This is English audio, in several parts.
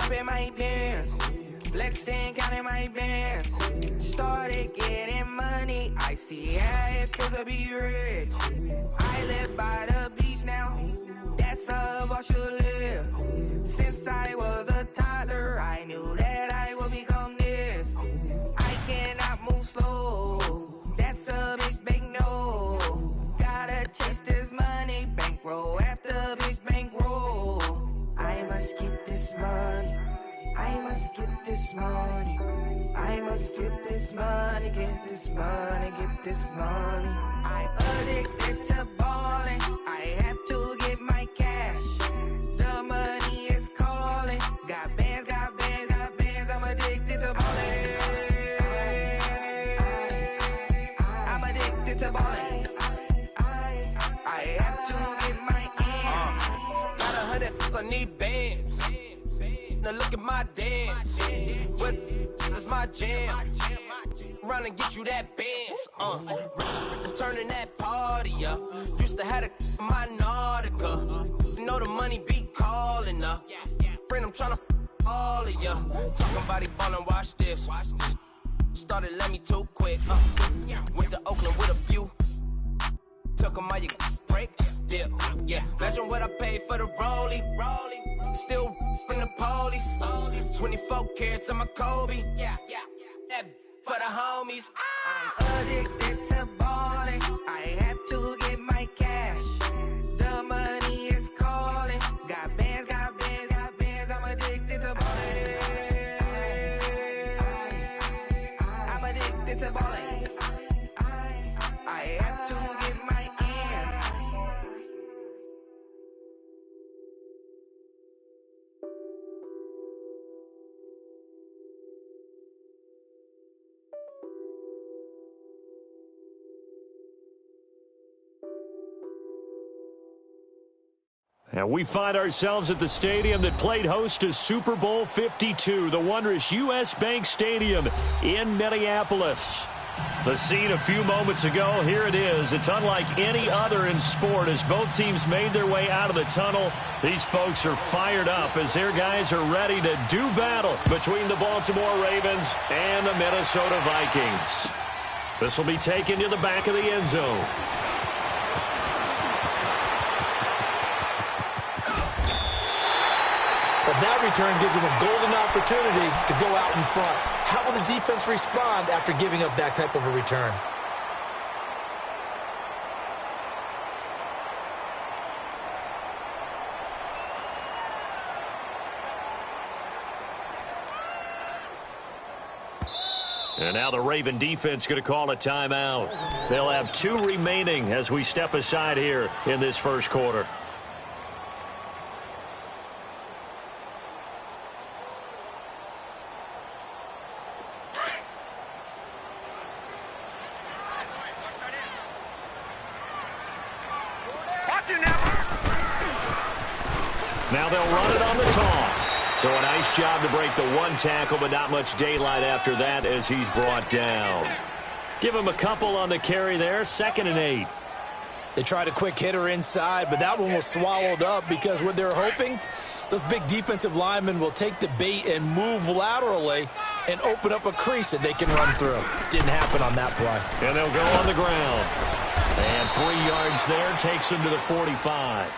up in my pants. Flexing, counting my bands. Started getting money. I see how it feels to be rich. I live by the beach now. That's how I should live. Since I was a toddler, I knew that I would become this. I cannot move slow. That's a big no. Gotta chase this money. Bankroll after big bankroll. I must get this money. I must get this money. I must get this money. Get this money. Get this money. I'm addicted to balling. I have to get my cash. The money is calling. Got bands, got bands, got bands. I'm addicted to balling. I'm addicted to balling. I have to get my ends. Got 100, I need bands. Now look at my dance. What is my jam? Run and get you that bands. Turning that party up. Used to have a my Nautica. You know the money be calling up. Friend, I'm tryna all of ya. Talking about he ballin', watch this. Started let me too quick. Went to Oakland with a few. Took 'em all you break. Dip. Yeah. Imagine what I paid for the rollie. Still from the police. 24 carats on my Kobe. Yeah. That for the homies. I'm addicted to balling. I have to get my cash. The money is calling. Got bands, got bands, got bands. I'm addicted to balling. I'm addicted to balling. I have to get my ends. And we find ourselves at the stadium that played host to Super Bowl 52, the wondrous U.S. Bank Stadium in Minneapolis. The scene a few moments ago, here it is. It's unlike any other in sport as both teams made their way out of the tunnel. These folks are fired up as their guys are ready to do battle between the Baltimore Ravens and the Minnesota Vikings. This will be taken to the back of the end zone. But that return gives them a golden opportunity to go out in front. How will the defense respond after giving up that type of a return? And now the Raven defense going to call a timeout. They'll have 2 remaining as we step aside here in this first quarter. Now they'll run it on the toss. So a nice job to break the one tackle, but not much daylight after that as he's brought down. Give him a couple on the carry there, 2nd and 8. They tried a quick hitter inside, but that one was swallowed up because what they're hoping, those big defensive linemen will take the bait and move laterally and open up a crease that they can run through. Didn't happen on that play. And they'll go on the ground. And 3 yards there takes them to the 45.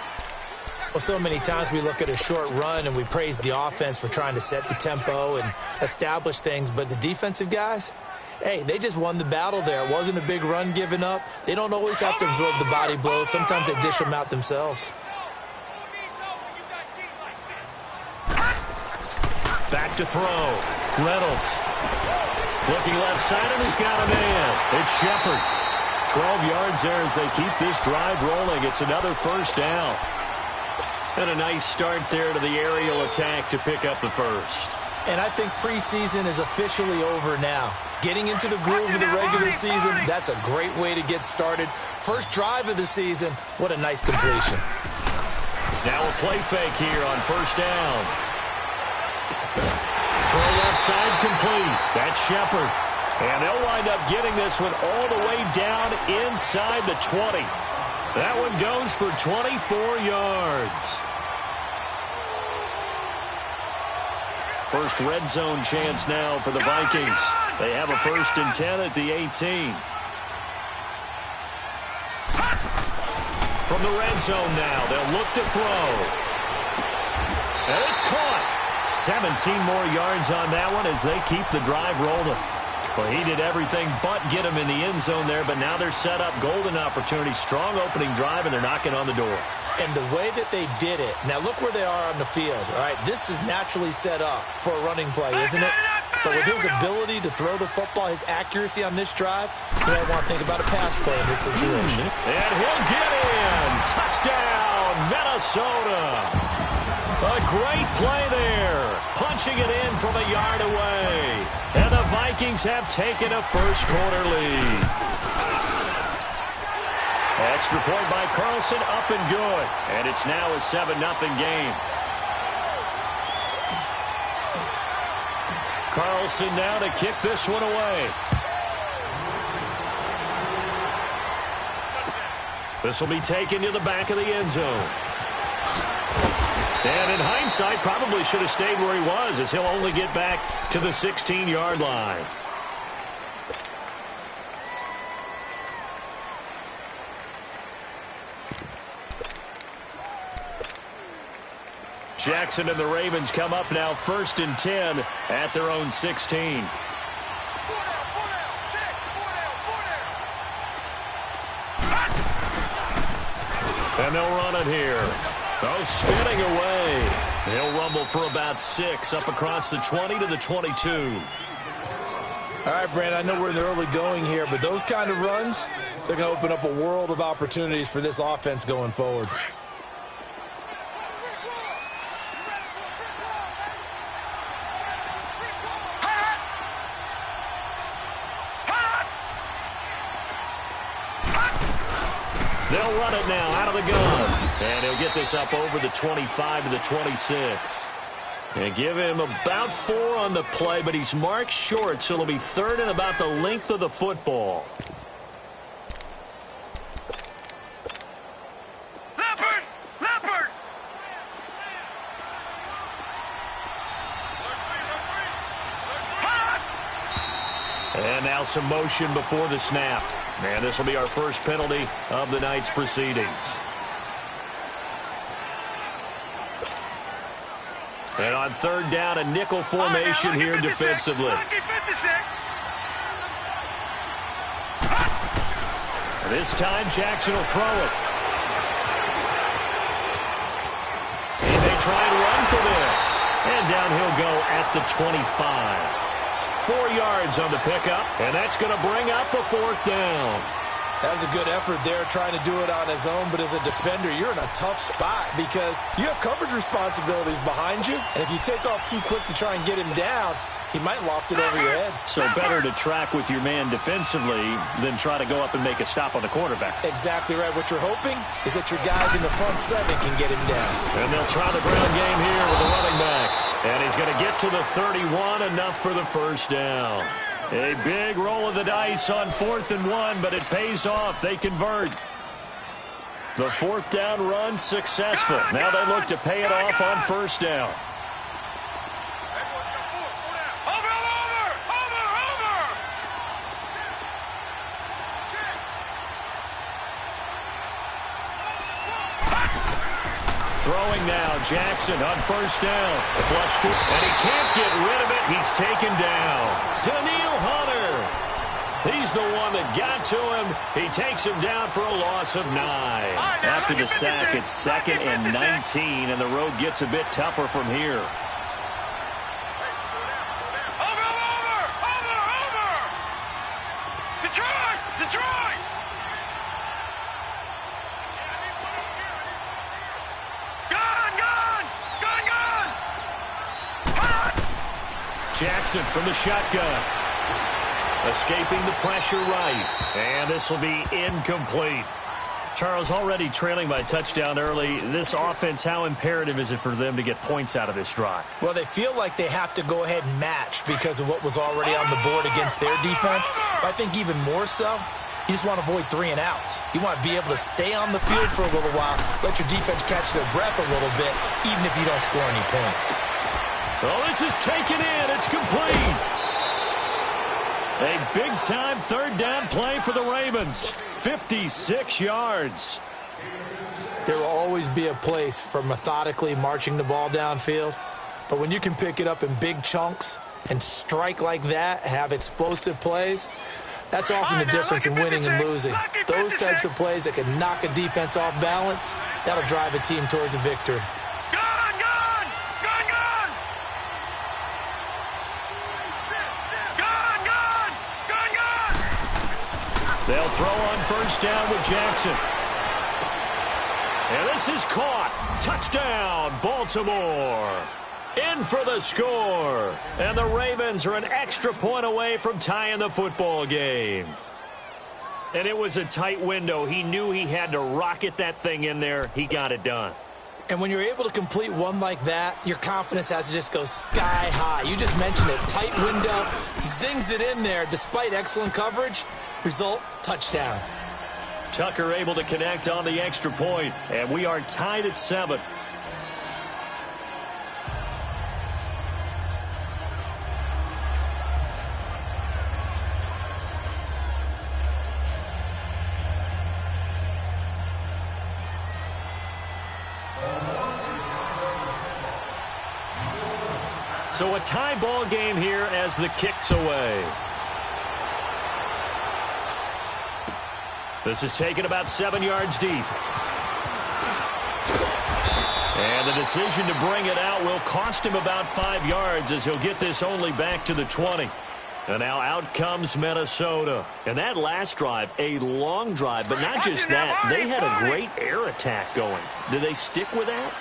Well, so many times we look at a short run and we praise the offense for trying to set the tempo and establish things, but the defensive guys, hey, they just won the battle there. It wasn't a big run given up. They don't always have to absorb the body blows. Sometimes they dish them out themselves. Back to throw. Reynolds. Looking left side, and he's got a man. It's Shepard. 12 yards there as they keep this drive rolling. It's another first down. And a nice start there to the aerial attack to pick up the first. And I think preseason is officially over now. Getting into the groove of the regular season, that's a great way to get started. First drive of the season, what a nice completion. Now a play fake here on first down. Throw left side complete. That's Shepard. And they'll wind up getting this one all the way down inside the 20. That one goes for 24 yards. First red zone chance now for the Vikings. They have a 1st and 10 at the 18. From the red zone now, they'll look to throw. And it's caught. 17 more yards on that one as they keep the drive rolling. Well, he did everything but get him in the end zone there, but now they're set up. Golden opportunity, strong opening drive, and they're knocking on the door. And the way that they did it, now look where they are on the field, all right? This is naturally set up for a running play, isn't it? But with his ability to throw the football, his accuracy on this drive, you might want to think about a pass play in this situation. And he'll get in. Touchdown, Minnesota. A great play there. Punching it in from a yard away. And the Vikings have taken a first-quarter lead. Extra point by Carlson, up and good. And it's now a 7-0 game. Carlson now to kick this one away. This will be taken to the back of the end zone. And in hindsight, probably should have stayed where he was, as he'll only get back to the 16-yard line. Jackson and the Ravens come up now 1st and 10 at their own 16. And they'll run it here. Oh, spinning away. He'll rumble for about 6 up across the 20 to the 22. All right, Brandon, I know we're in the early going here, but those kind of runs, they're going to open up a world of opportunities for this offense going forward. They'll run it now out of the gun. And he'll get this up over the 25 to the 26. And give him about 4 on the play, but he's marked short, so it'll be 3rd and about the length of the football. Leopard! Leopard! And now some motion before the snap. And this will be our first penalty of the night's proceedings. And on 3rd down, a nickel formation here defensively. And this time, Jackson will throw it. And they try and run for this. And down he'll go at the 25. 4 yards on the pickup, and that's going to bring up a 4th down. That was a good effort there, trying to do it on his own, but as a defender, you're in a tough spot because you have coverage responsibilities behind you, and if you take off too quick to try and get him down, he might loft it over your head. So better to track with your man defensively than try to go up and make a stop on the quarterback. Exactly right. What you're hoping is that your guys in the front 7 can get him down. And they'll try the ground game here with the running back. And he's going to get to the 31, enough for the 1st down. A big roll of the dice on 4th and 1, but it pays off. They convert. The 4th down run successful. Now they look to pay it off on 1st down. Throwing now, Jackson on 1st down. Flushed it, and he can't get rid of it. He's taken down. Danielle Hunter. He's the one that got to him. He takes him down for a loss of 9. After the sack, it's 2nd and 19, and the road gets a bit tougher from here. Detroit! Jackson from the shotgun. Escaping the pressure right. And this will be incomplete. Charles, already trailing by a touchdown early. This offense, how imperative is it for them to get points out of this drive? Well, they feel like they have to go ahead and match because of what was already on the board against their defense. But I think even more so, you just want to avoid 3 and outs. You want to be able to stay on the field for a little while, let your defense catch their breath a little bit, even if you don't score any points. Oh, this is taken in. It's complete. A big-time third down play for the Ravens. 56 yards. There will always be a place for methodically marching the ball downfield. But when you can pick it up in big chunks and strike like that, have explosive plays, that's often the difference in winning and losing. Those types of plays that can knock a defense off balance, that'll drive a team towards a victory. They'll throw on first down with Jackson. And this is caught. Touchdown, Baltimore. In for the score. And the Ravens are an extra point away from tying the football game. And it was a tight window. He knew he had to rocket that thing in there. He got it done. And when you're able to complete one like that, your confidence has to just go sky high. You just mentioned it. Tight window, zings it in there despite excellent coverage. Result, touchdown. Tucker able to connect on the extra point, and we are tied at 7. So a tie ball game here as the kick's away. This is taken about 7 yards deep. And the decision to bring it out will cost him about 5 yards as he'll get this only back to the 20. And now out comes Minnesota. And that last drive, a long drive, but not just that. They had a great air attack going. Do they stick with that?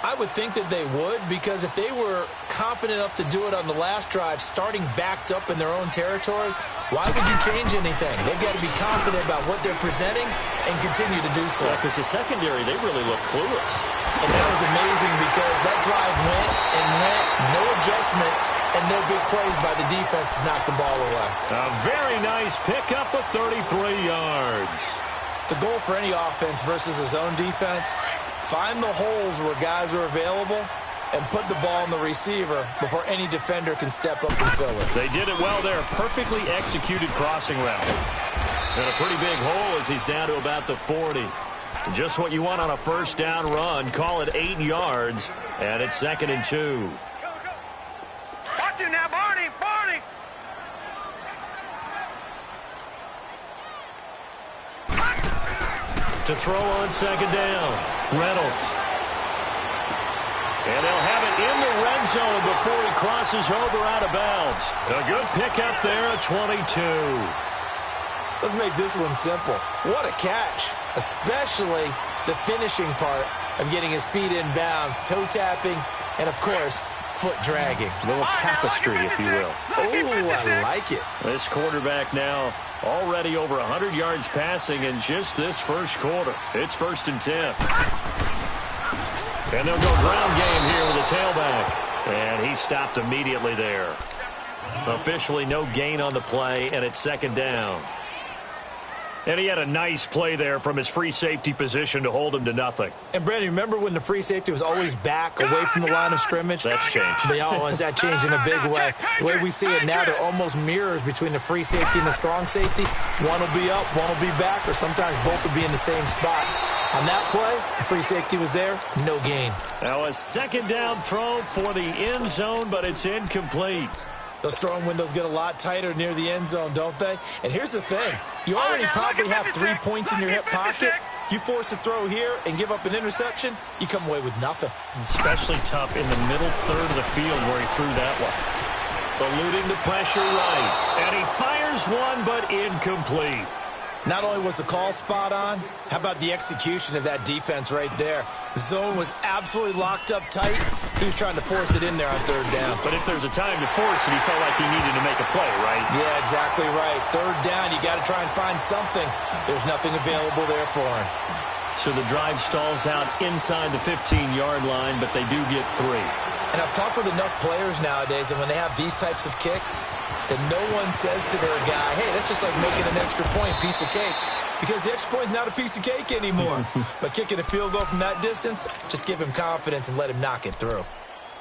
I would think that they would, because if they were confident enough to do it on the last drive, starting backed up in their own territory, why would you change anything? They've got to be confident about what they're presenting and continue to do so. Yeah, because the secondary, they really look clueless. And that was amazing because that drive went and went, no adjustments, and no big plays by the defense to knock the ball away. A very nice pickup of 33 yards. The goal for any offense versus his own defense, find the holes where guys are available and put the ball in the receiver before any defender can step up and fill it. They did it well there. Perfectly executed crossing route. And a pretty big hole as he's down to about the 40. Just what you want on a first down run. Call it 8 yards. And it's 2nd and 2. Watch it now, Barney! Barney! To throw on 2nd down. Reynolds. And they'll have it in the red zone before he crosses over out of bounds. A good pickup there at 22. Let's make this one simple. What a catch, especially the finishing part of getting his feet in bounds, toe tapping, and, of course, foot dragging. A little tapestry, if you will. Oh, I like it. This quarterback now already over 100 yards passing in just this first quarter. It's 1st and 10. And they'll go ground game here with a tailback. And he stopped immediately there. Officially no gain on the play, and it's 2nd down. And he had a nice play there from his free safety position to hold him to nothing. And, Brandon, remember when the free safety was always back away from the line of scrimmage? That's changed. They always that changed in a big way. The way we see it now, they're almost mirrors between the free safety and the strong safety. One will be up, one will be back, or sometimes both will be in the same spot. On that play, the free safety was there, no gain. Now a 2nd down throw for the end zone, but it's incomplete. Those throwing windows get a lot tighter near the end zone, don't they? And here's the thing. You already probably have 3 points in your hip pocket. You force a throw here and give up an interception, you come away with nothing. Especially tough in the middle third of the field where he threw that one. Eluding the pressure right. And he fires one, but incomplete. Not only was the call spot on, how about the execution of that defense right there? The zone was absolutely locked up tight. He was trying to force it in there on 3rd down. But if there's a time to force it, he felt like he needed to make a play, right? Yeah, exactly right. 3rd down, you got to try and find something. There's nothing available there for him. So the drive stalls out inside the 15-yard line, but they do get 3. And I've talked with enough players nowadays, and when they have these types of kicks, that no one says to their guy, hey, that's just like making an extra point, piece of cake. Because the extra point is not a piece of cake anymore. But kicking a field goal from that distance, just give him confidence and let him knock it through.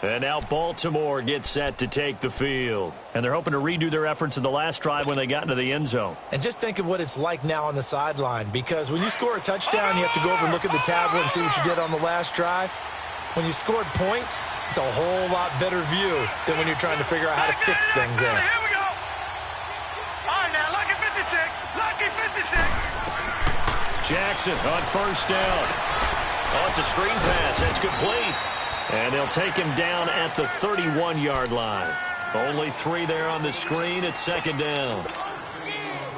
And now Baltimore gets set to take the field. And they're hoping to redo their efforts in the last drive when they got into the end zone. And just think of what it's like now on the sideline, because when you score a touchdown, you have to go over and look at the tablet and see what you did on the last drive. When you scored points, it's a whole lot better view than when you're trying to figure out how to fix things there. Here we go. All right, now, lucky 56. Lucky 56. Jackson on first down. Oh, it's a screen pass. That's complete. And they'll take him down at the 31-yard line. Only 3 there on the screen. It's second down.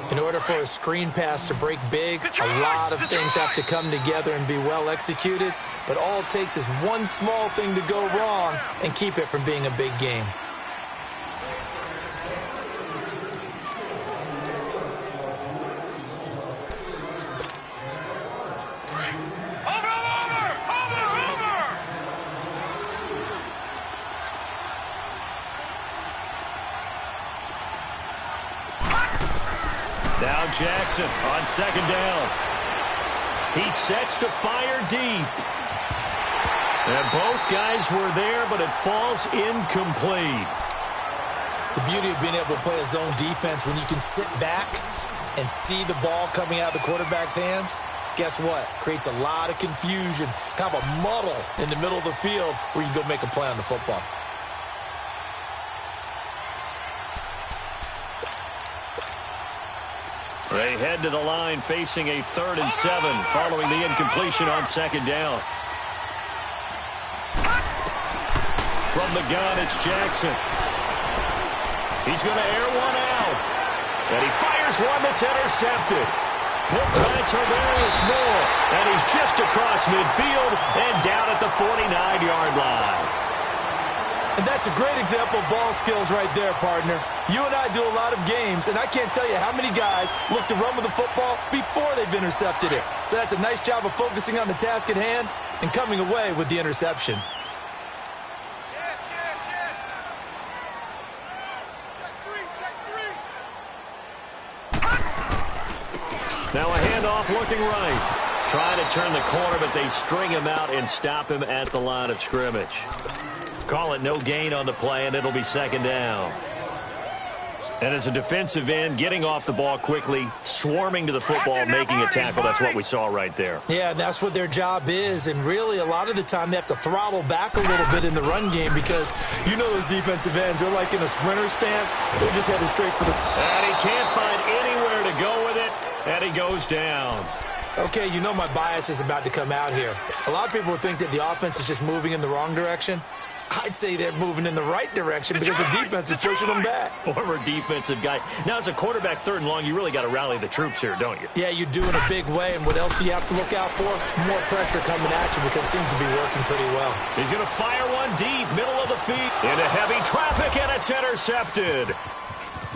In order for a screen pass to break big, a lot of things have to come together and be well executed. But all it takes is one small thing to go wrong and keep it from being a big game. Now Jackson on second down. He sets to fire deep. And both guys were there, but it falls incomplete. The beauty of being able to play a zone defense when you can sit back and see the ball coming out of the quarterback's hands, guess what? Creates a lot of confusion, kind of a muddle in the middle of the field where you can go make a play on the football. They head to the line facing a 3rd and 7 following the incompletion on second down. From the gun, it's Jackson. He's going to air one out. And he fires one that's intercepted. Picked by Tarvarius Moore. And he's just across midfield and down at the 49-yard line. And that's a great example of ball skills right there, partner. You and I do a lot of games, and I can't tell you how many guys look to run with the football before they've intercepted it. So that's a nice job of focusing on the task at hand and coming away with the interception. Now a handoff looking right. Trying to turn the corner, but they string him out and stop him at the line of scrimmage. Call it no gain on the play, and it'll be second down. And as a defensive end, getting off the ball quickly, swarming to the football, making a tackle, that's what we saw right there. Yeah, that's what their job is, and really a lot of the time they have to throttle back a little bit in the run game because you know those defensive ends are like in a sprinter stance. They're just headed straight for the... And he can't find anywhere to go with it, and he goes down. Okay, you know my bias is about to come out here. A lot of people would think that the offense is just moving in the wrong direction. I'd say they're moving in the right direction because the defense is pushing them back. Former defensive guy. Now, as a quarterback, 3rd and long, you really got to rally the troops here, don't you? Yeah, you do in a big way. And what else do you have to look out for? More pressure coming at you because it seems to be working pretty well. He's going to fire one deep, middle of the feet, into heavy traffic, and it's intercepted.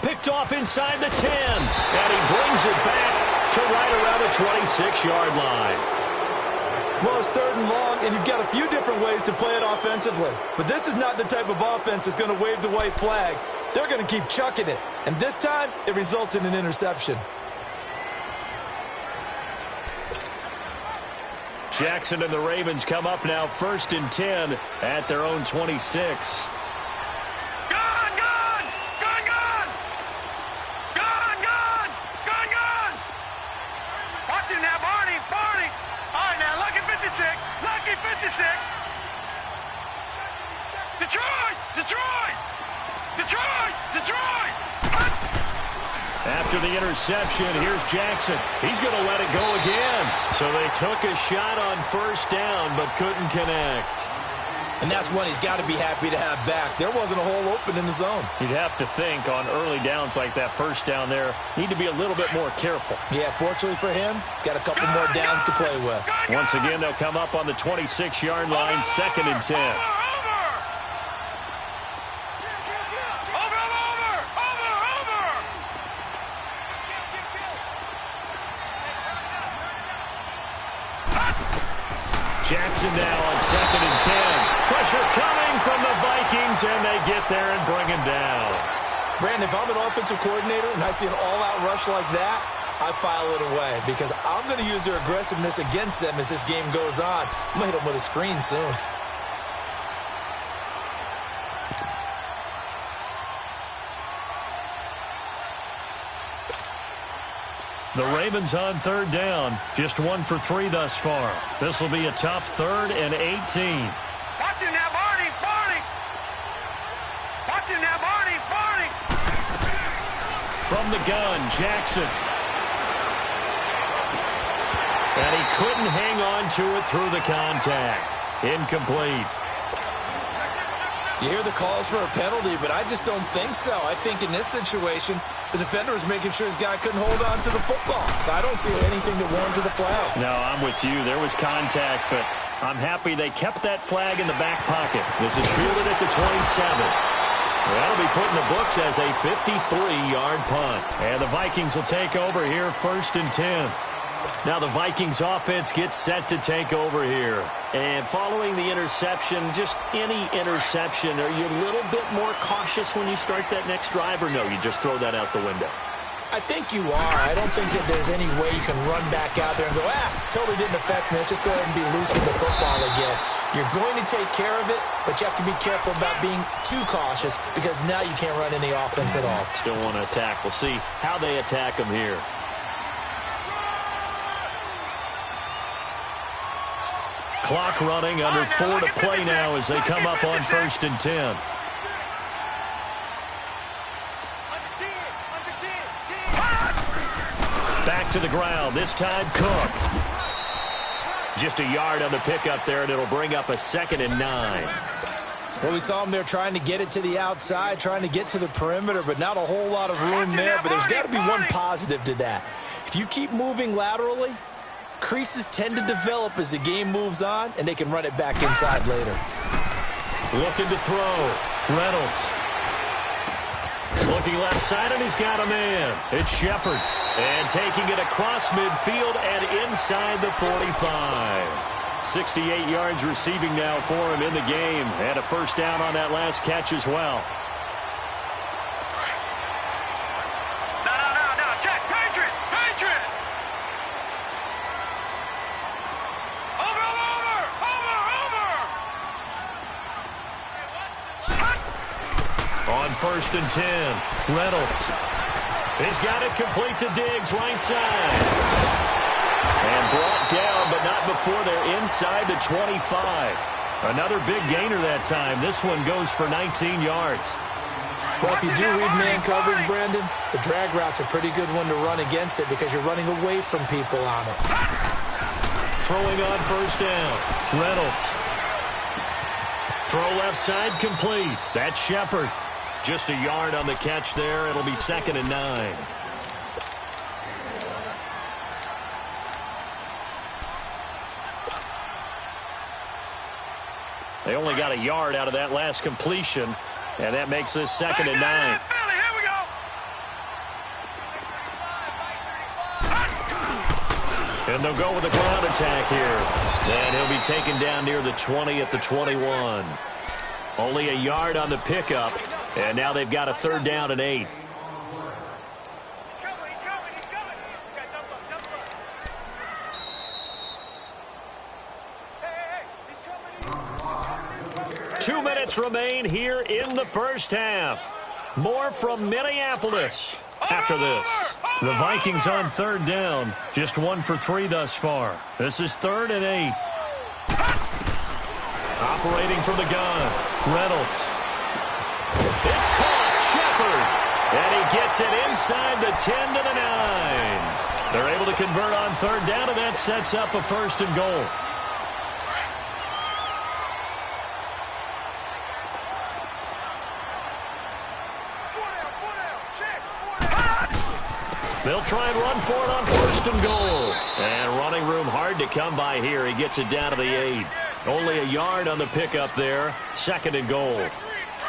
Picked off inside the 10, and he brings it back to right around the 26-yard line. Well, it's 3rd and long, and you've got a few different ways to play it offensively. But this is not the type of offense that's going to wave the white flag. They're going to keep chucking it. And this time, it results in an interception. Jackson and the Ravens come up now 1st and 10 at their own 26. After the interception, here's Jackson. He's going to let it go again. So they took a shot on 1st down, but couldn't connect. And that's one he's got to be happy to have back. There wasn't a hole open in the zone. You'd have to think on early downs like that 1st down there, need to be a little bit more careful. Yeah, fortunately for him, got a couple more downs to play with. Once again, they'll come up on the 26-yard line, 2nd and 10. Jackson now on 2nd and 10. Pressure coming from the Vikings, and they get there and bring him down. Brandon, if I'm an offensive coordinator and I see an all-out rush like that, I file it away because I'm going to use their aggressiveness against them as this game goes on. I'm going to hit them with a screen soon. The Ravens on 3rd down. Just 1 for 3 thus far. This will be a tough 3rd and 18. Watch him now, Barney! Barney! Watch him now, Barney! Barney! From the gun, Jackson. And he couldn't hang on to it through the contact. Incomplete. You hear the calls for a penalty, but I just don't think so. I think in this situation, the defender was making sure his guy couldn't hold on to the football. So I don't see anything that warranted the flag. No, I'm with you. There was contact, but I'm happy they kept that flag in the back pocket. This is fielded at the 27. That'll be put in the books as a 53-yard punt. And the Vikings will take over here 1st and 10. Now the Vikings offense gets set to take over here. And following the interception, just any interception, are you a little bit more cautious when you start that next drive, or no, you just throw that out the window? I think you are. I don't think that there's any way you can run back out there and go, totally didn't affect me. Let's just go ahead and be loose with the football again. You're going to take care of it, but you have to be careful about being too cautious because now you can't run any offense at all. Still want to attack. We'll see how they attack them here. Clock running, under 4 to play now as they come up on 1st and 10. Back to the ground, this time Cook. Just a yard on the pickup there, and it'll bring up a 2nd and 9. Well, we saw him there trying to get it to the outside, trying to get to the perimeter, but not a whole lot of room there. But there's got to be one positive to that. If you keep moving laterally, creases tend to develop as the game moves on, and they can run it back inside later. Looking to throw. Reynolds. Looking left side, and he's got a man. It's Shepard. And taking it across midfield and inside the 45. 68 yards receiving now for him in the game. And a 1st down on that last catch as well. No, check. Patriot! Over! On 1st and 10, Reynolds. He's got it complete to Diggs, right side. And brought down, but not before they're inside the 25. Another big gainer that time. This one goes for 19 yards. Well, if you do read man coverage, Brandon, the drag route's a pretty good one to run against it because you're running away from people on it. Throwing on 1st down, Reynolds. Throw left side complete. That's Shepard. Just a yard on the catch there. It'll be 2nd and 9. They only got a yard out of that last completion, and that makes this 2nd and 9. And they'll go with a ground attack here. And he'll be taken down near the 20 at the 21. Only a yard on the pickup. And now they've got a 3rd down and 8. Two minutes remain here in the 1st half. More from Minneapolis after this. The Vikings on 3rd down. Just 1 for 3 thus far. This is 3rd and 8. Operating from the gun, Reynolds. It's caught. Shepard. And he gets it inside the 10 to the 9. They're able to convert on 3rd down, and that sets up a 1st and goal. They'll try and run for it on 1st and goal. And running room hard to come by here. He gets it down to the 8. Only a yard on the pickup there. 2nd and goal.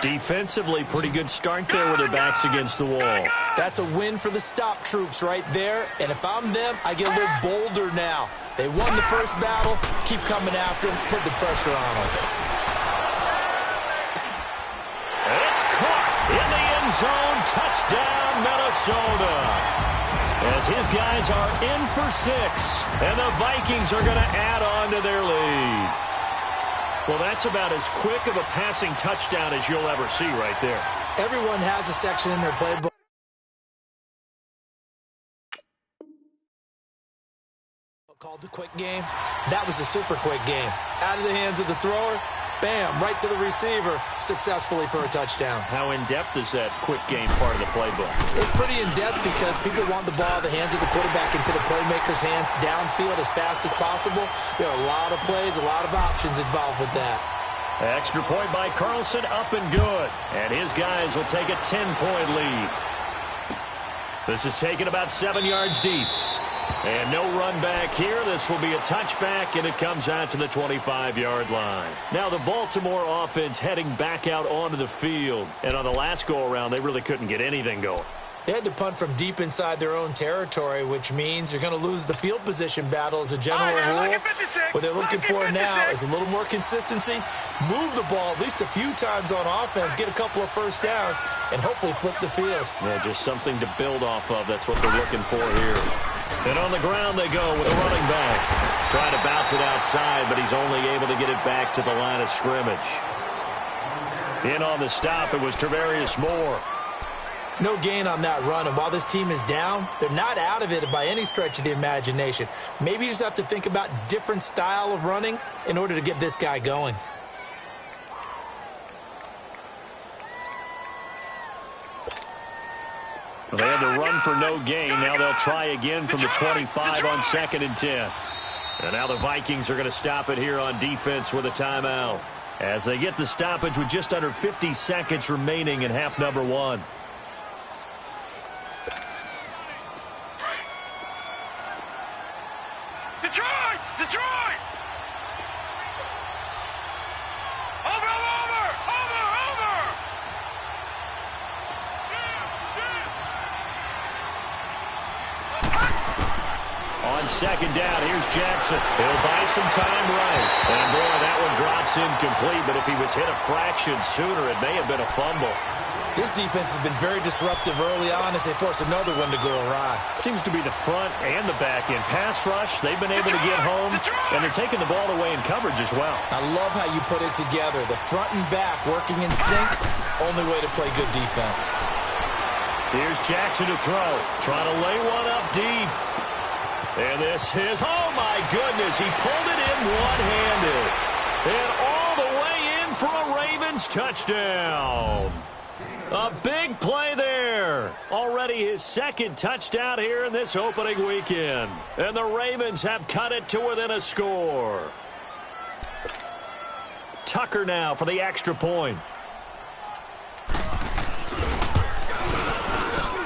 Defensively, pretty good start there with their backs against the wall. That's a win for the stop troops right there. And if I'm them, I get a little bolder now. They won the first battle. Keep coming after them. Put the pressure on them. It's caught in the end zone. Touchdown, Minnesota. As his guys are in for 6. And the Vikings are going to add on to their lead. Well, that's about as quick of a passing touchdown as you'll ever see right there. Everyone has a section in their playbook. Called the quick game. That was a super quick game. Out of the hands of the thrower, bam, right to the receiver, successfully for a touchdown. How in-depth is that quick game part of the playbook? It's pretty in-depth because people want the ball, the hands of the quarterback into the playmaker's hands, downfield as fast as possible. There are a lot of plays, a lot of options involved with that. Extra point by Carlson, up and good. And his guys will take a 10-point lead. This is taken about 7 yards deep. And no run back here. This will be a touchback, and it comes out to the 25-yard line. Now the Baltimore offense heading back out onto the field. And on the last go-around, they really couldn't get anything going. They had to punt from deep inside their own territory, which means you're going to lose the field position battle as a general rule. What they're looking for now is a little more consistency, move the ball at least a few times on offense, get a couple of first downs, and hopefully flip the field. Yeah, just something to build off of. That's what they're looking for here. And on the ground they go with a running back. Trying to bounce it outside, but he's only able to get it back to the line of scrimmage. In on the stop, it was Tarvarius Moore. No gain on that run, and while this team is down, they're not out of it by any stretch of the imagination. Maybe you just have to think about different style of running in order to get this guy going. Well, they had to run for no gain. Now they'll try again from the 25 on 2nd and 10. And now the Vikings are going to stop it here on defense with a timeout, as they get the stoppage with just under 50 seconds remaining in half number 1. Detroit! Detroit! Over! On 2nd down, here's Jackson. He'll buy some time right. And, boy, that one drops incomplete. But if he was hit a fraction sooner, it may have been a fumble. This defense has been very disruptive early on as they force another one to go awry. Seems to be the front and the back end. Pass rush, they've been able to get home, and they're taking the ball away in coverage as well. I love how you put it together. The front and back working in sync, only way to play good defense. Here's Jackson to throw. Trying to lay one up deep. And this is, oh my goodness, he pulled it in one-handed. And all the way in for a Ravens touchdown. A big play there. Already his 2nd touchdown here in this opening weekend. And the Ravens have cut it to within a score. Tucker now for the extra point.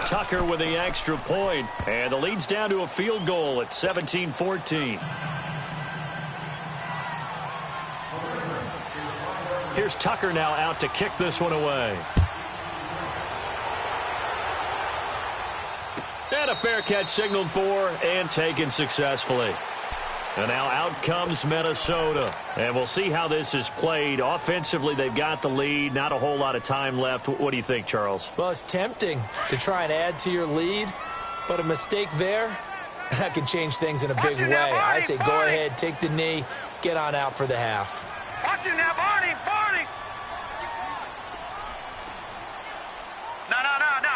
Tucker with the extra point, and the lead's down to a field goal at 17-14. Here's Tucker now out to kick this one away. And a fair catch signaled for and taken successfully. And now out comes Minnesota. And we'll see how this is played. Offensively, they've got the lead. Not a whole lot of time left. What do you think, Charles? Well, it's tempting to try and add to your lead, but a mistake there, that can change things in a big way. I say go ahead, take the knee, get on out for the half. Watch him now, Barney! No,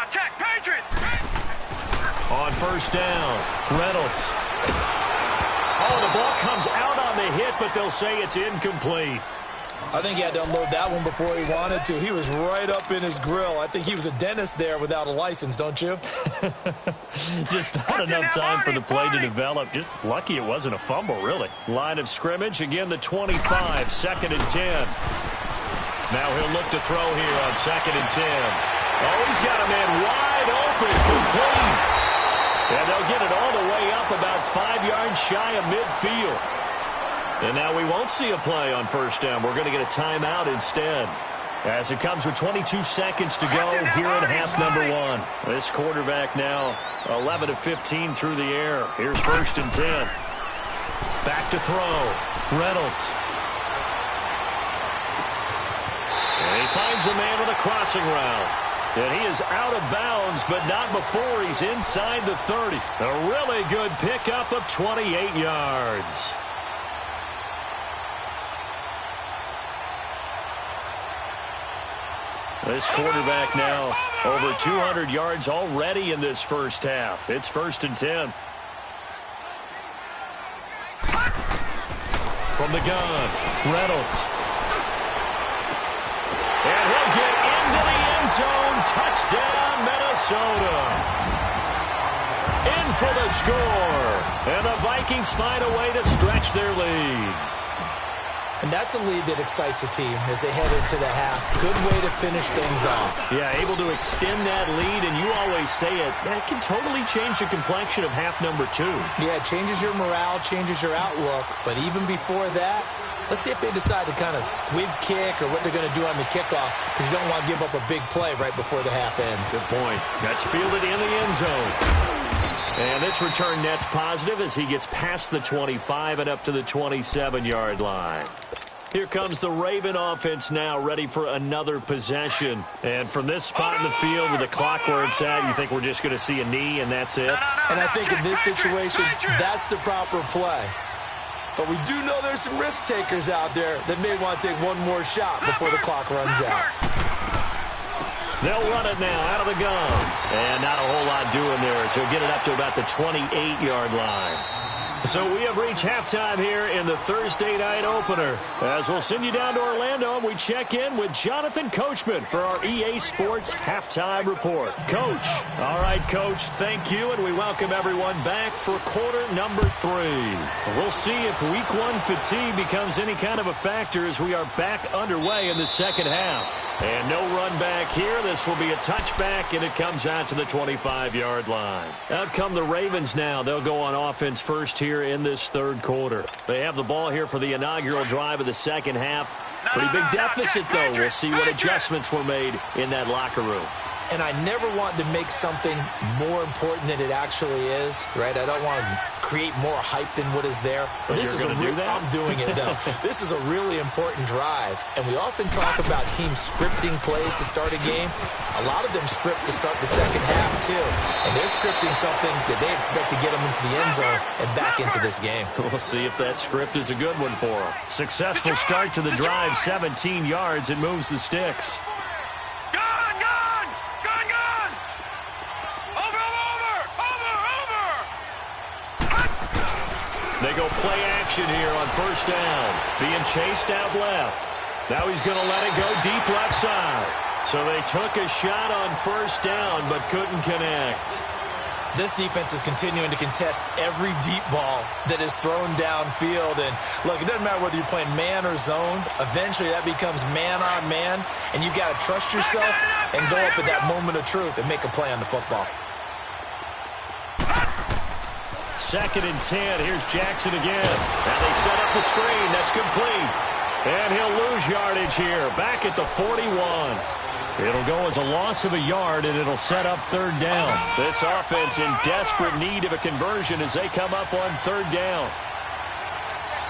check, Patriot! On 1st down, Reynolds. Oh, the ball comes out on the hit, but they'll say it's incomplete. I think he had to unload that one before he wanted to. He was right up in his grill. I think he was a dentist there without a license, don't you? Just not enough time for the play to develop. Just lucky it wasn't a fumble, really. Line of scrimmage, again the 25, 2nd and 10. Now he'll look to throw here on 2nd and 10. Oh, he's got a man wide open, complete. And they'll get it all the way up about 5 yards shy of midfield. And now we won't see a play on 1st down. We're going to get a timeout instead, as it comes with 22 seconds to go here in half number 1. This quarterback now 11 of 15 through the air. Here's 1st and 10. Back to throw. Reynolds. And he finds a man with a crossing route. And he is out of bounds, but not before he's inside the 30. A really good pickup of 28 yards. This quarterback now over 200 yards already in this first half. It's 1st and 10. From the gun, Reynolds. And he'll get into the end zone. Touchdown, Minnesota. In for the score. And the Vikings find a way to stretch their lead. And that's a lead that excites a team as they head into the half. Good way to finish things off. Yeah, able to extend that lead, and you always say it, that can totally change the complexion of half number 2. Yeah, it changes your morale, changes your outlook. But even before that, let's see if they decide to kind of squib kick or what they're going to do on the kickoff, because you don't want to give up a big play right before the half ends. Good point. That's fielded in the end zone. And this return net's positive as he gets past the 25 and up to the 27-yard line. Here comes the Raven offense now, ready for another possession. And from this spot in the field with the clock where it's at, you think we're just going to see a knee and that's it? And I think in this situation, that's the proper play. But we do know there's some risk takers out there that may want to take one more shot before the clock runs out. They'll run it now out of the gun. And not a whole lot doing there, so he'll get it up to about the 28-yard line. So we have reached halftime here in the Thursday night opener. As we'll send you down to Orlando, and we check in with Jonathan Coachman for our EA Sports Halftime Report. Coach. All right, Coach, thank you, and we welcome everyone back for quarter number 3. We'll see if week 1 fatigue becomes any kind of a factor as we are back underway in the second half. And no run back here. This will be a touchback, and it comes out to the 25-yard line. Out come the Ravens now. They'll go on offense first here in this third quarter. They have the ball here for the inaugural drive of the second half. Pretty big deficit, though. We'll see what adjustments were made in that locker room. And I never want to make something more important than it actually is, right? I don't want to create more hype than what is there. But this is I'm doing it, though. This is a really important drive. And we often talk about teams scripting plays to start a game. A lot of them script to start the second half, too. And they're scripting something that they expect to get them into the end zone and back into this game. We'll see if that script is a good one for them. Successful start to the drive, 17 yards. It moves the sticks. They go play action here on first down. Being chased out left. Now he's going to let it go deep left side. So they took a shot on first down but couldn't connect. This defense is continuing to contest every deep ball that is thrown downfield. And, look, it doesn't matter whether you're playing man or zone. Eventually that becomes man on man. And you've got to trust yourself and go up at that moment of truth and make a play on the football. 2nd and 10. Here's Jackson again. Now they set up the screen. That's complete. And he'll lose yardage here. Back at the 41. It'll go as a loss of a yard, and it'll set up third down. This offense in desperate need of a conversion as they come up on third down.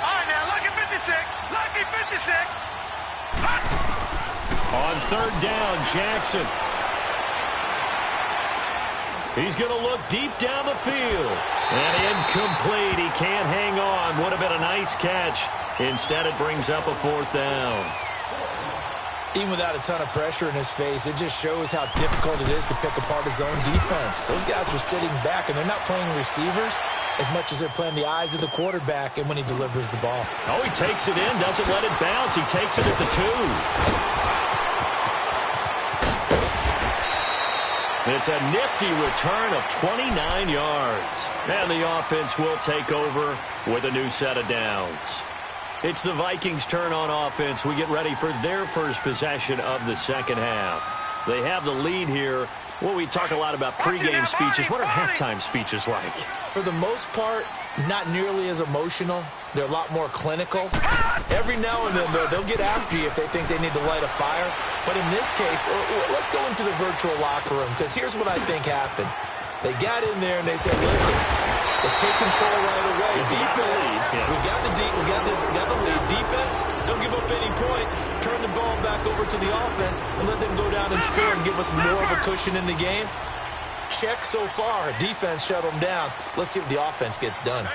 All right, now, lucky 56. Lucky 56. On third down, Jackson. He's going to look deep down the field. And incomplete. He can't hang on. Would have been a nice catch. Instead, it brings up a 4th down. Even without a ton of pressure in his face, it just shows how difficult it is to pick apart his own defense. Those guys are sitting back, and they're not playing receivers as much as they're playing the eyes of the quarterback and when he delivers the ball. Oh, he takes it in, doesn't let it bounce. He takes it at the 2. It's a nifty return of 29 yards. And the offense will take over with a new set of downs. It's the Vikings' turn on offense. We get ready for their first possession of the second half. They have the lead here. Well, we talk a lot about pregame speeches. What are halftime speeches like? For the most part, not nearly as emotional. They're a lot more clinical. Every now and then, though, they'll get after you if they think they need to light a fire. But in this case, let's go into the virtual locker room, because here's what I think happened. They got in there and they said, listen, let's take control right away. Defense, we got the lead. Defense, don't give up any points. Turn the ball back over to the offense and let them go down and score and give us more of a cushion in the game. Check so far. Defense shut them down. Let's see if the offense gets done.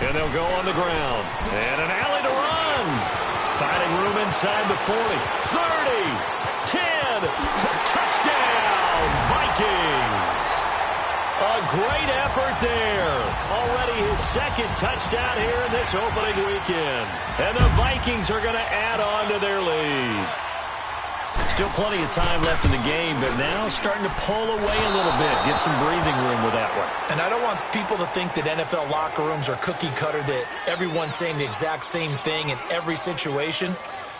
And they'll go on the ground. And an alley to run. Finding room inside the 40. 30. 10. Touchdown, Vikings. A great effort there. Already his second touchdown here in this opening weekend. And the Vikings are going to add on to their lead. Still plenty of time left in the game, but now starting to pull away a little bit. Get some breathing room with that one. And I don't want people to think that NFL locker rooms are cookie cutter, that everyone's saying the exact same thing in every situation.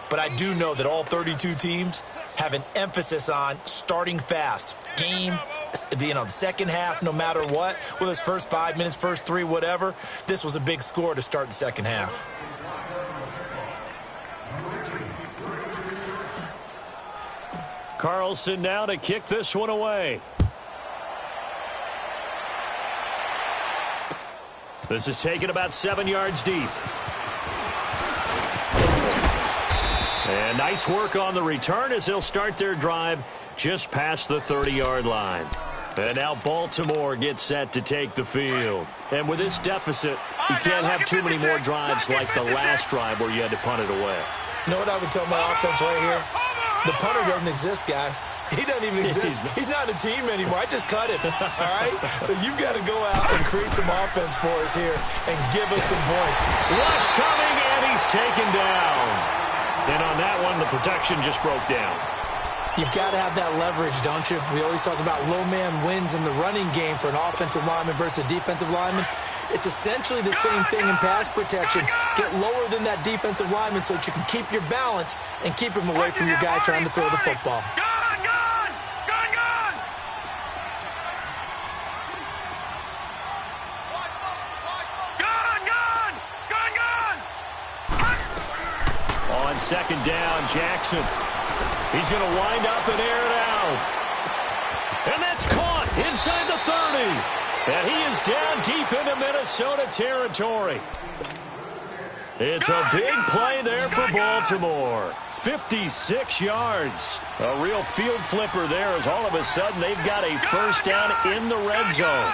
But I do know that all 32 teams have an emphasis on starting fast. Game, the second half, no matter what, whether it's first 5 minutes, first 3, whatever. This was a big score to start the second half. Carlson now to kick this one away. This is taken about 7 yards deep. And nice work on the return as they'll start their drive just past the 30-yard line. And now Baltimore gets set to take the field. And with this deficit, you can't have too many more drives like the last drive where you had to punt it away. You know what I would tell my offense right here? The punter doesn't exist, guys. He doesn't even exist. He's not a team anymore. I just cut him, all right? So you've got to go out and create some offense for us here and give us some points. Rush coming, and he's taken down. And on that one, the protection just broke down. You've got to have that leverage, don't you? We always talk about low man wins in the running game for an offensive lineman versus a defensive lineman. It's essentially the same thing in pass protection. Get lower than that defensive lineman so that you can keep your balance and keep him away from your guy trying to throw the football. On second down, Jackson. He's going to wind up and air it out. And that's caught inside the 30. And he is down deep into Minnesota territory. It's a big play there for Baltimore. 56 yards. A real field flipper there as all of a sudden they've got a first down in the red zone.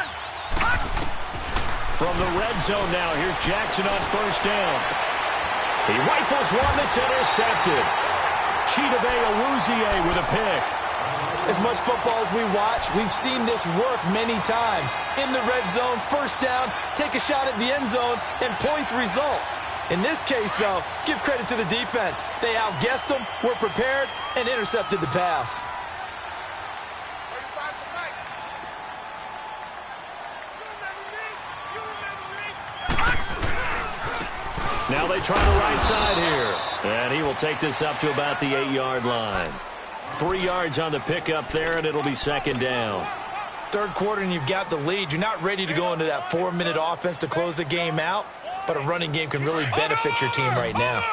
From the red zone now, here's Jackson on first down. He rifles one that's intercepted. Chidobe Awuzie with a pick. As much football as we watch, we've seen this work many times. In the red zone, first down, take a shot at the end zone, and points result. In this case, though, give credit to the defense. They outguessed them, were prepared, and intercepted the pass. Now they try the right side here. And he will take this up to about the 8-yard line. 3 yards on the pickup there, and it'll be second down. Third quarter, and you've got the lead. You're not ready to go into that 4-minute offense to close the game out, but a running game can really benefit your team right now.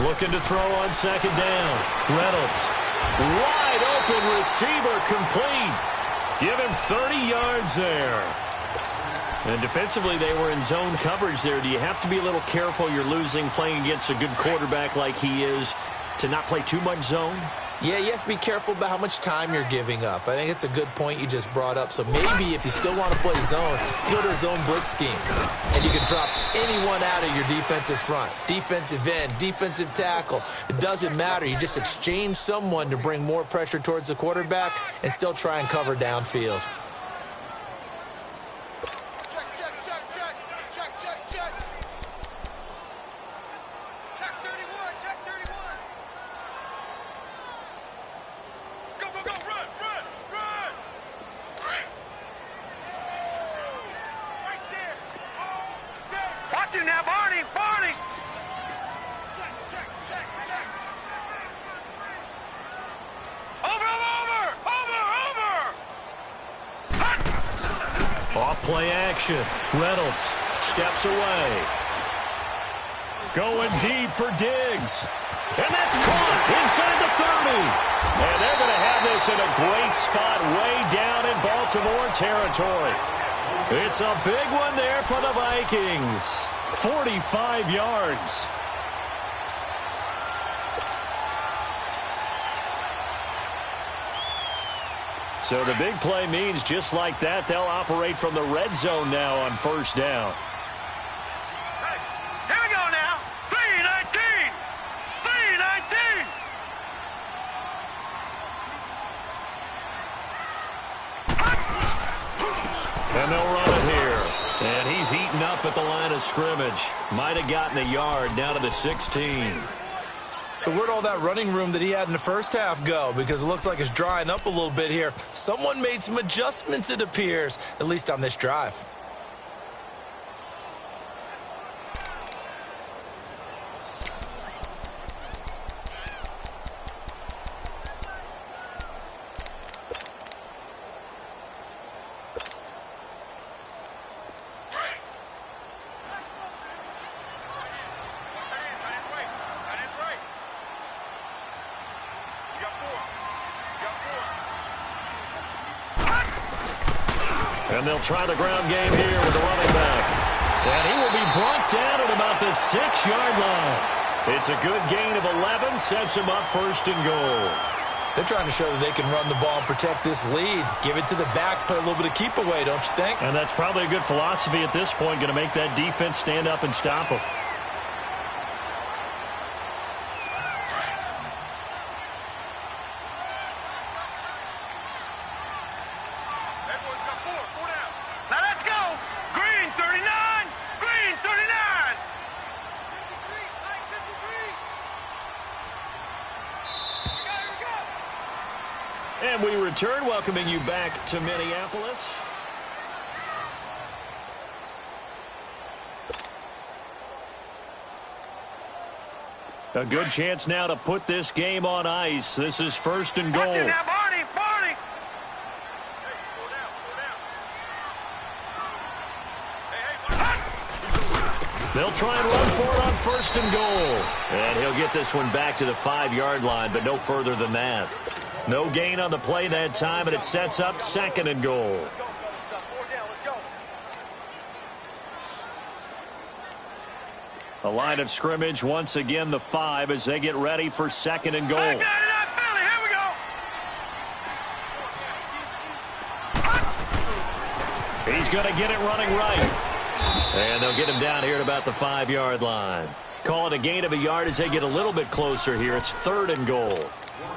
Looking to throw on second down. Reynolds. Wide open receiver complete. Give him 30 yards there. And defensively, they were in zone coverage there. Do you have to be a little careful? You're losing playing against a good quarterback like he is to not play too much zone? Yeah, you have to be careful about how much time you're giving up. I think it's a good point you just brought up. So maybe if you still want to play zone, you go to a zone blitz scheme. And you can drop anyone out of your defensive front. Defensive end, defensive tackle. It doesn't matter. You just exchange someone to bring more pressure towards the quarterback and still try and cover downfield. Play action. Reynolds steps away. Going deep for Diggs. And that's caught inside the 30. And they're going to have this in a great spot way down in Baltimore territory. It's a big one there for the Vikings. 45 yards. So the big play means just like that, they'll operate from the red zone now on first down. Hey, here we go now. 3-19. 3-19. And they'll run it here. And he's heating up at the line of scrimmage. Might have gotten a yard down to the 16. So where'd all that running room that he had in the first half go? Because it looks like it's drying up a little bit here. Someone made some adjustments, it appears, at least on this drive. And they'll try the ground game here with the running back. And he will be brought down at about the 6-yard line. It's a good gain of 11, sets him up first and goal. They're trying to show that they can run the ball and protect this lead. Give it to the backs, play a little bit of keep away, don't you think? And that's probably a good philosophy at this point, going to make that defense stand up and stop them. Now let's go. Green 39. Green 39. And we return, welcoming you back to Minneapolis. A good chance now to put this game on ice. This is first and goal. Watch it now, Barney. Barney. They'll try and run for it on first and goal. And he'll get this one back to the 5-yard line, but no further than that. No gain on the play that time, and it sets up second and goal. A line of scrimmage, once again the 5 as they get ready for second and goal. Here we go. He's going to get it running right. And they'll get him down here at about the 5-yard line. Call it a gain of a yard as they get a little bit closer here. It's third and goal.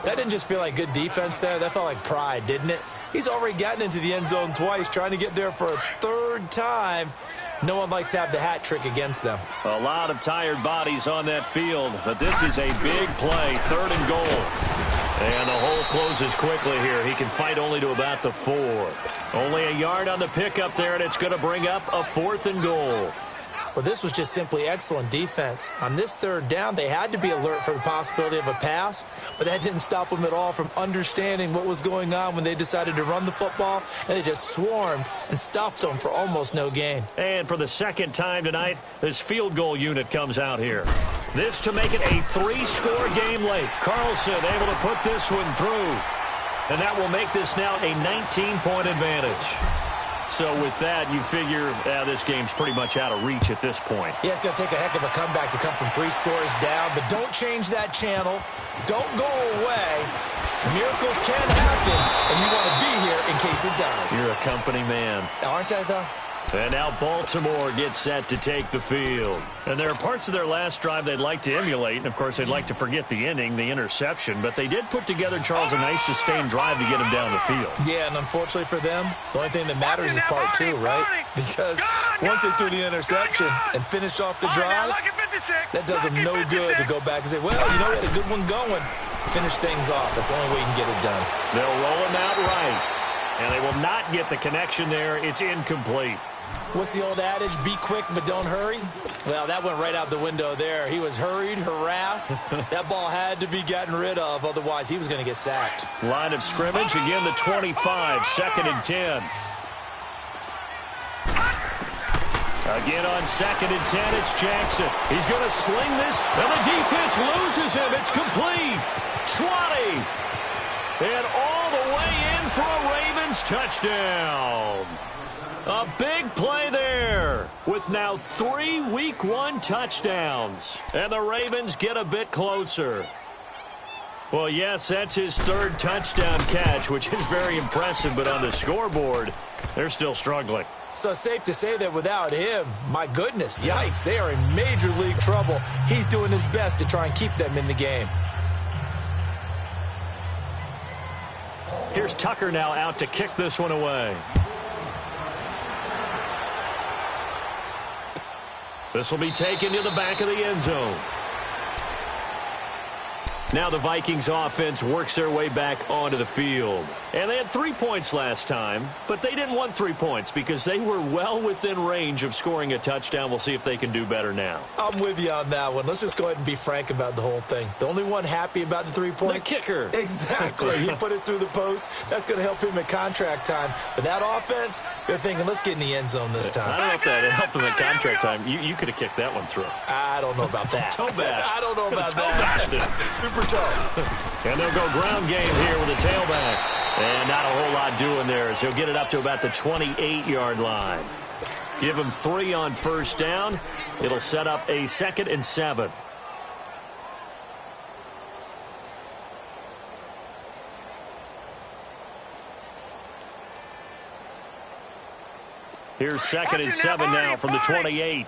That didn't just feel like good defense there. That felt like pride, didn't it? He's already gotten into the end zone twice, trying to get there for a third time. No one likes to have the hat trick against them. A lot of tired bodies on that field, but this is a big play, third and goal. And the hole closes quickly here. He can fight only to about the 4. Only a yard on the pickup there, and it's going to bring up a 4th and goal. Well, this was just simply excellent defense. On this third down, they had to be alert for the possibility of a pass, but that didn't stop them at all from understanding what was going on when they decided to run the football, and they just swarmed and stuffed them for almost no gain. And for the second time tonight, this field goal unit comes out here. This to make it a 3-score game late. Carlson able to put this one through. And that will make this now a 19-point advantage. So with that, you figure this game's pretty much out of reach at this point. Yeah, it's going to take a heck of a comeback to come from 3 scores down, but don't change that channel. Don't go away. Miracles can happen, and you want to be here in case it does. You're a company man. Aren't I, though? And now Baltimore gets set to take the field. And there are parts of their last drive they'd like to emulate. And, of course, they'd like to forget the ending, the interception. But they did put together, Charles, a nice sustained drive to get him down the field. Yeah, and unfortunately for them, the only thing that matters is part 2, right? Because once they threw the interception and finished off the drive, that does them no good to go back and say, well, you know, we had a good one going. Finish things off. That's the only way you can get it done. They'll roll him out right. And they will not get the connection there. It's incomplete. What's the old adage? Be quick, but don't hurry? Well, that went right out the window there. He was hurried, harassed. That ball had to be gotten rid of. Otherwise, he was going to get sacked. Line of scrimmage, again the 25, second and 10. Again on second and 10, it's Jackson. He's going to sling this, and the defense loses him. It's complete. 20. And all the way in for a Ravens touchdown. A big play there with now 3 Week 1 touchdowns. And the Ravens get a bit closer. Well, yes, that's his third touchdown catch, which is very impressive, but on the scoreboard, they're still struggling. So safe to say that without him, my goodness, yikes, they are in major league trouble. He's doing his best to try and keep them in the game. Here's Tucker now out to kick this one away. This will be taken to the back of the end zone. Now the Vikings offense works their way back onto the field. And they had 3 points last time, but they didn't want 3 points because they were well within range of scoring a touchdown. We'll see if they can do better now. I'm with you on that one. Let's just go ahead and be frank about the whole thing. The only one happy about the 3-point? The kicker. Exactly. He put it through the post. That's going to help him at contract time. But that offense, they're thinking, let's get in the end zone this time. I don't know if that helped him at contract time. You could have kicked that one through. I don't know about that. Toe bash. I don't know about Toe bashed that. it. Super tough. And they'll go ground game here with a tailback. And not a whole lot doing there as he'll get it up to about the 28-yard line. Give him 3 on first down. It'll set up a 2nd and 7. Here's 2nd and 7 now from the 28.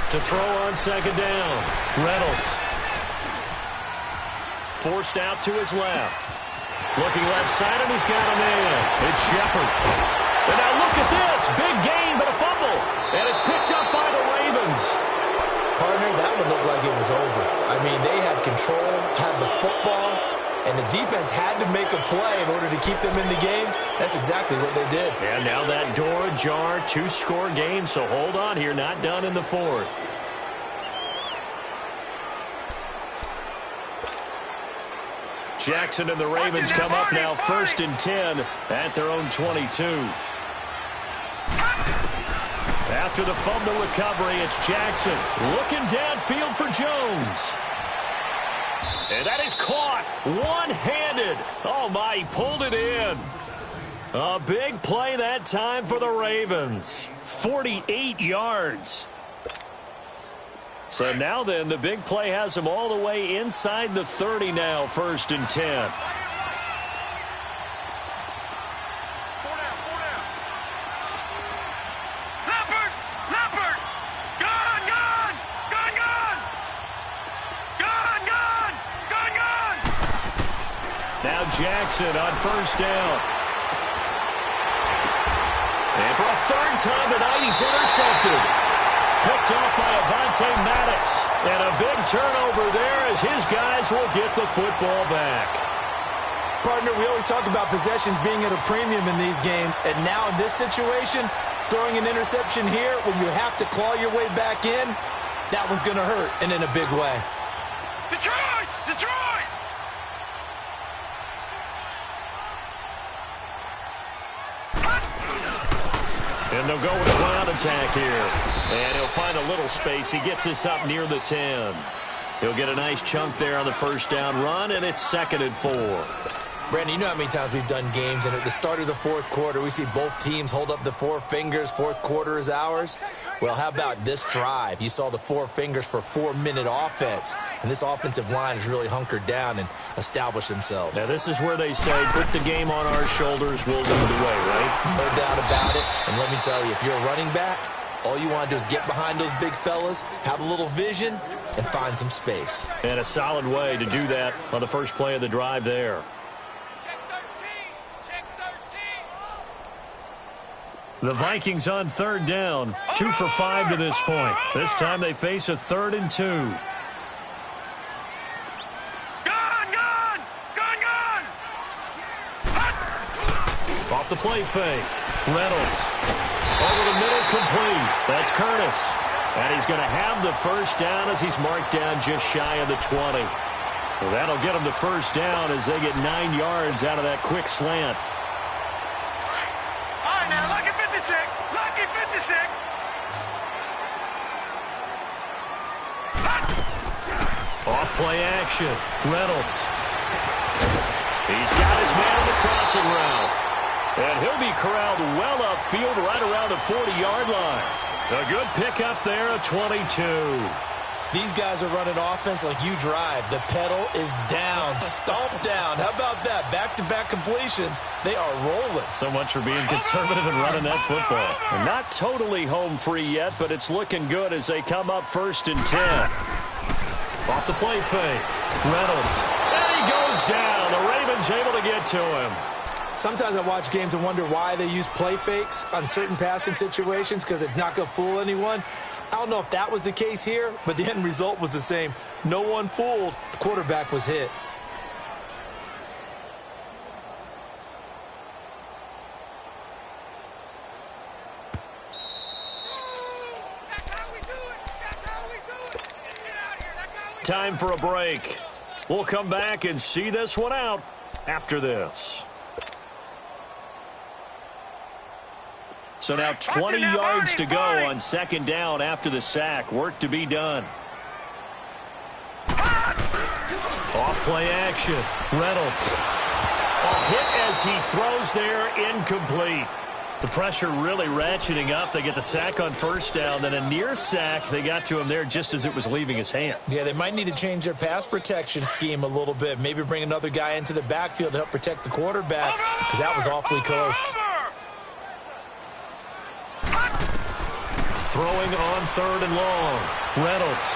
To throw on 2nd down. Reynolds. Forced out to his left. Looking left side, and he's got a man. It's Shepard. And now look at this. Big gain, but a fumble. And it's picked up by the Ravens. Partner, that one looked like it was over. I mean, they had control, had the football, and the defense had to make a play in order to keep them in the game. That's exactly what they did. And now that door ajar, 2-score game, so hold on here, not done in the 4th. Jackson and the Ravens come up now 1st and 10 at their own 22. After the fumble recovery, it's Jackson looking downfield for Jones. And that is caught one-handed. Oh, my, he pulled it in. A big play that time for the Ravens. 48 yards. So now then, the big play has them all the way inside the 30 now, 1st and 10. Now Jackson on 1st down. And for a 3rd time tonight, he's intercepted. Picked off by Avonte Maddox. And a big turnover there as his guys will get the football back. Partner, we always talk about possessions being at a premium in these games. And now in this situation, throwing an interception here when you have to claw your way back in, that one's going to hurt, and in a big way. Detroit! Detroit! And they'll go with a ground attack here. And he'll find a little space. He gets this up near the 10. He'll get a nice chunk there on the 1st down run, and it's 2nd and 4. Brandon, you know how many times we've done games, and at the start of the 4th quarter, we see both teams hold up the 4 fingers, 4th quarter is ours. Well, how about this drive? You saw the 4 fingers for 4-minute offense, and this offensive line has really hunkered down and established themselves. Now, this is where they say, put the game on our shoulders, we'll lead the way, right? No doubt about it, and let me tell you, if you're a running back, all you want to do is get behind those big fellas, have a little vision, and find some space. And a solid way to do that on the first play of the drive there. The Vikings on 3rd down, 2 for 5 to this point. This time they face a 3rd and 2. Off the play fake. Reynolds. Over the middle, complete. That's Curtis. And he's going to have the 1st down as he's marked down just shy of the 20. Well, that'll get him the 1st down as they get 9 yards out of that quick slant. Lucky 56. Off play action. Reynolds. He's got his man on the crossing route. And he'll be corralled well upfield right around the 40-yard line. A good pickup there, a 22. These guys are running offense like you drive. The pedal is down, stomped down. How about that? Back-to-back completions. They are rolling. So much for being conservative and running that football. And not totally home free yet, but it's looking good as they come up 1st and 10. Off the play fake. Reynolds. And he goes down. The Ravens able to get to him. Sometimes I watch games and wonder why they use play fakes on certain passing situations because it's not going to fool anyone. I don't know if that was the case here, but the end result was the same. No one fooled. The quarterback was hit. Time for a break. We'll come back and see this one out after this. So now 20 yards to go on 2nd down after the sack. Work to be done. Off play action. Reynolds. A hit as he throws there, incomplete. The pressure really ratcheting up. They get the sack on 1st down, then a near sack. They got to him there just as it was leaving his hand. Yeah, they might need to change their pass protection scheme a little bit. Maybe bring another guy into the backfield to help protect the quarterback because that was awfully close. Throwing on 3rd and long. Reynolds.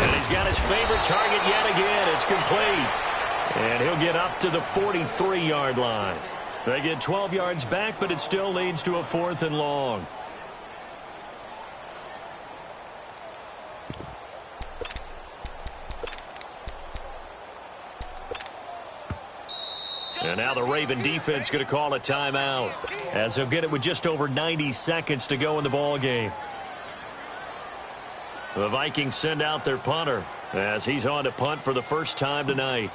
And he's got his favorite target yet again. It's complete. And he'll get up to the 43-yard line. They get 12 yards back, but it still leads to a 4th and long. And now the Raven defense going to call a timeout as they'll get it with just over 90 seconds to go in the ball game. The Vikings send out their punter as he's on to punt for the first time tonight.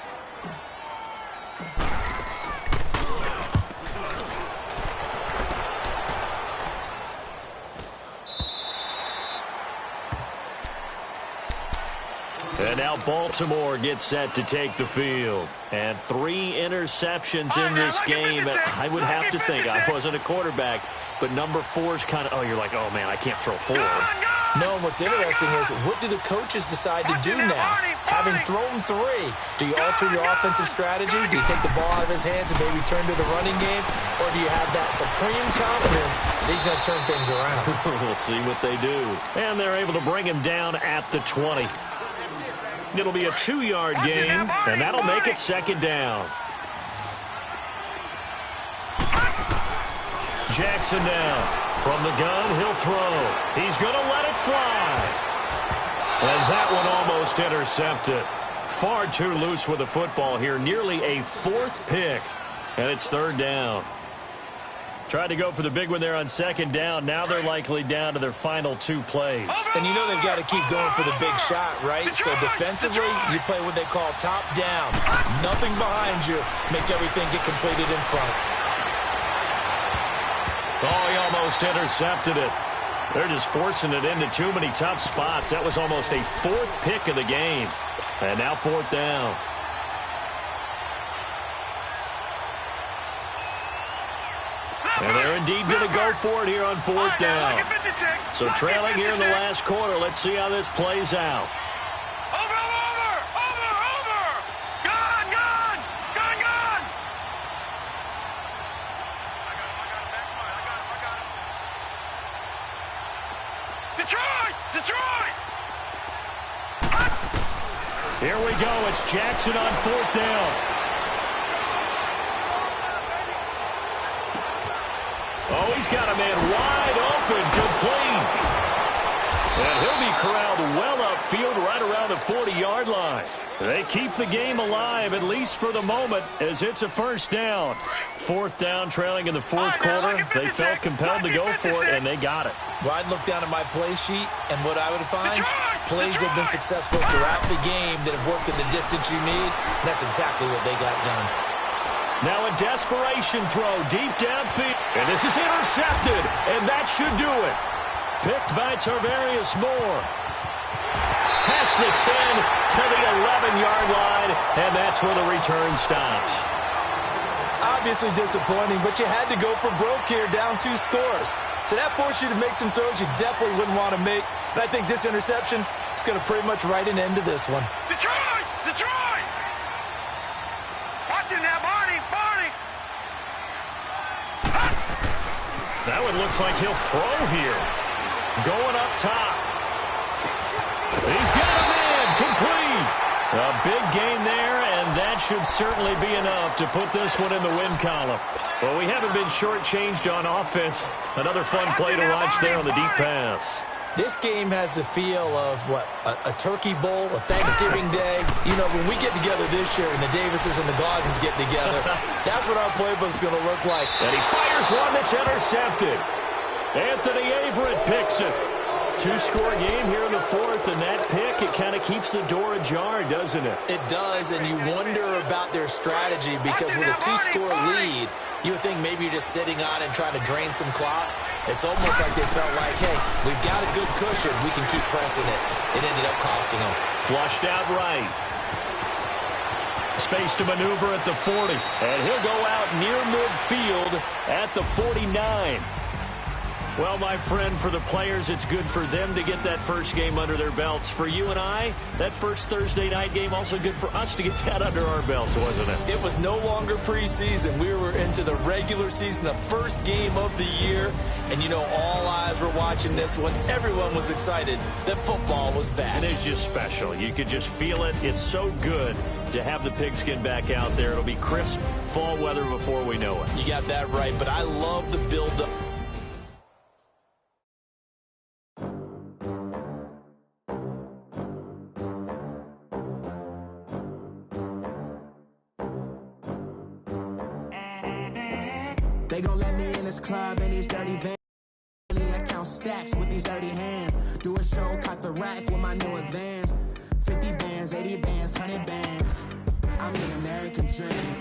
And now Baltimore gets set to take the field. And 3 interceptions in this game. And I would have to think, I wasn't a quarterback, but number 4's kind of, you're like, oh, man, I can't throw 4. No, and what's interesting is, what do the coaches decide to do now? Having thrown 3, do you alter your offensive strategy? Do you take the ball out of his hands and maybe turn to the running game? Or do you have that supreme confidence that he's going to turn things around? We'll see what they do. And they're able to bring him down at the 20. It'll be a 2-yard gain, and that'll make it 2nd down. Jackson now. From the gun, he'll throw. He's going to let it fly. And that one almost intercepted. Far too loose with the football here. Nearly a 4th pick. And it's 3rd down. Tried to go for the big one there on 2nd down. Now they're likely down to their final 2 plays. And you know they've got to keep going for the big shot, right? So defensively, you play what they call top down. Nothing behind you. Make everything get completed in front. Oh, he almost intercepted it. They're just forcing it into too many tough spots. That was almost a 4th pick of the game. And now 4th down. And they're indeed going to go for it here on 4th down. So trailing here in the last quarter. Let's see how this plays out. Over! Gone! Detroit! Here we go. It's Jackson on 4th down. Oh, he's got a man wide open, complete. And he'll be corralled well upfield right around the 40-yard line. They keep the game alive, at least for the moment, as it's a 1st down. 4th down, trailing in the 4th quarter. They felt compelled to go for it, and they got it. Well, I'd look down at my play sheet, and what I would find, plays have been successful throughout the game that have worked at the distance you need, and that's exactly what they got done. Now a desperation throw deep downfield. And this is intercepted, and that should do it. Picked by Tarvarius Moore. Past the 10 to the 11-yard line, and that's where the return stops. Obviously disappointing, but you had to go for broke here, down 2 scores. So that forced you to make some throws you definitely wouldn't want to make. And I think this interception is going to pretty much write an end to this one. Detroit! Detroit! Watch it now, Barney! Barney! That one looks like he'll throw here. Going up top. He's got him in. Complete. A big gain there, and that should certainly be enough to put this one in the win column. Well, we haven't been shortchanged on offense. Another fun play to watch there on the deep pass. This game has the feel of, what, a turkey bowl, a Thanksgiving day. You know, when we get together this year and the Davises and the Gardens get together, that's what our playbook's going to look like. And he fires one that's intercepted. Anthony Averett picks it. Two-score game here in the fourth, and that pick, it kind of keeps the door ajar, doesn't it? It does, and you wonder about their strategy because with a two-score lead, you would think maybe you're just sitting on and trying to drain some clock. It's almost like they felt like, hey, we've got a good cushion. We can keep pressing it. It ended up costing them. Flushed out right. Space to maneuver at the 40, and he'll go out near midfield at the 49. Well, my friend, for the players, it's good for them to get that first game under their belts. For you and I, that first Thursday night game, also good for us to get that under our belts, wasn't it? It was no longer preseason. We were into the regular season, the first game of the year. And, you know, all eyes were watching this one. Everyone was excited that football was back. It is just special. You could just feel it. It's so good to have the pigskin back out there. It'll be crisp fall weather before we know it. You got that right, but I love the build-up. They gon' let me in this club in these dirty vans. I count stacks with these dirty hands. Do a show, cop the rack with my new advance. 50 bands, 80 bands, 100 bands. I'm the American dream.